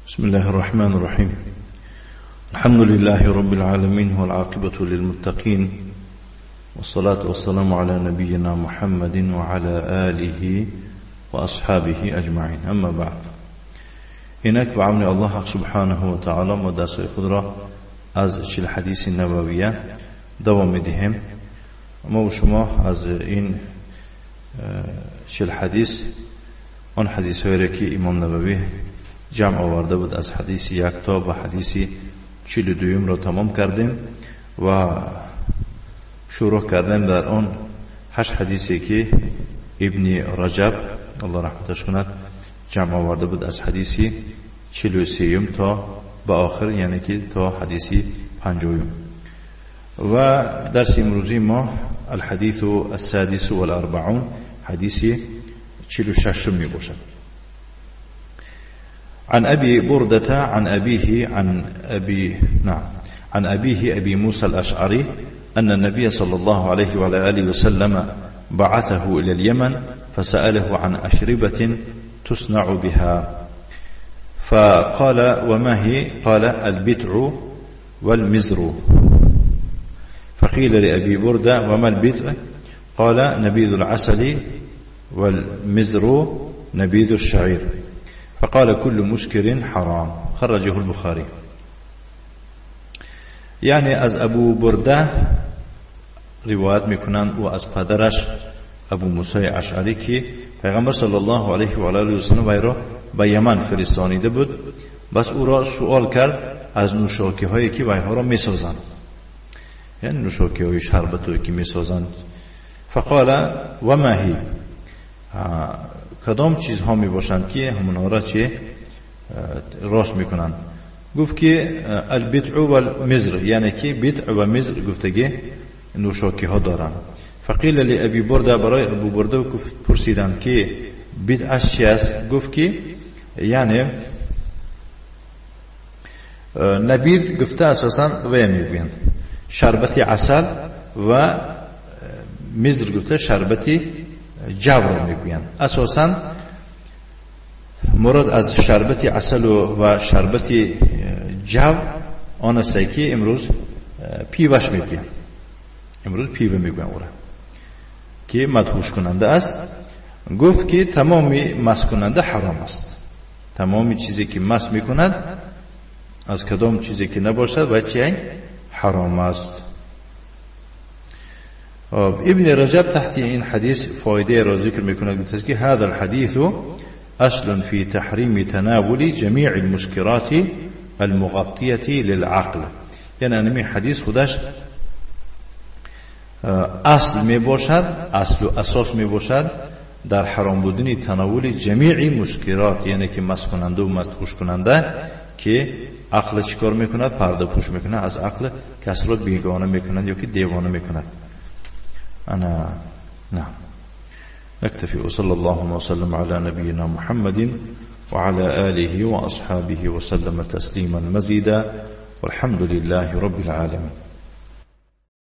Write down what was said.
بسم الله الرحمن الرحيم. الحمد لله رب العالمين والعاقبة للمتقين والصلاة والسلام على نبينا محمد وعلى آله وأصحابه أجمعين. أما بعد، اینک به عون الله سبحانه و تعالی ما درس‌های خود را از 40 حدیث نبویه دوام می‌دهیم. ما و شما از این 40 حدیث آن حدیث‌هایی را که امام نبوی جمع آورده بود از حدیث 1 تا به حدیث 42 را تمام کردیم و شروع کردیم در آن 8 حدیثی که ابن رجب الله رحمتش کند جمع آورده بود از حدیث 43 تا به آخر، یعنی که تا حدیث 50. و درس امروزی ما الحديث السادس والأربعون حديث 46 می باشد. عن أبي بردة عن أبيه أبي موسى الأشعري أن النبي صلى الله عليه وعلى آله وسلم بعثه إلى اليمن فسأله عن أشربة تصنع بها فقال وما هي؟ قال البتع والمزر. فقيل لأبي بردة وما البتع؟ قال نبيذ العسل والمزر نبيذ الشعير. فقال كل مسكر حرام. خرجه البخاري. یعنی از ابو برده روایت میکنند و از پدرش ابو موسی اشعری که پیغمبر صلی الله علیه و آله و سلم وی را به یمن فرستانیده بود. بس او را سوال کرد از نوشاکی هایی که وی ها را میسازند، یعنی نوشاکی های شربتی که میسازند. فقال و ما هی؟ کدام چیزها می باشند که همونها را چه راست میکنند؟ گفت که البتع والمزر، یعنی که بتع و مزر گفتگی نوشاکی ها دارند. فقیل لابی برده، برای ابو برده پرسیدند که بتع چی است؟ گفت که یعنی نبیذ گفته اساسا و میگویند شربت عسل و مزر گفته شربت جو میگویند. اساسا مراد از شربت عسل و شربت جو آن است که امروز پیوش میگویند. امروز پیوه میگویند او را که مدهوش کننده است. گفت که تمامی مست کننده حرام است. تمامی چیزی که مست میکند از کدام چیزی که نباشد و چی حرام است. ابن رجب تحت این حدیث فایده را ذکر میکنه، گفته که هذا الحديث اصل في تحریم تناول جميع المسكرات المغطية للعقل. یعنی این حدیث خودش اصل می باشد، اصل و اساس می باشد در حرام بودن تناول جمیع مسکرات، یعنی که مست کننده و مدهوش کننده که عقل چیکار میکند؟ پرده پوش میکند، از عقل کسی را بیگانه میکند یا که دیوانه میکند. أنا نعم. نكتفي وصلى الله وسلم على نبينا محمد وعلى آله وأصحابه وسلم تسليما مزيدا والحمد لله رب العالمين.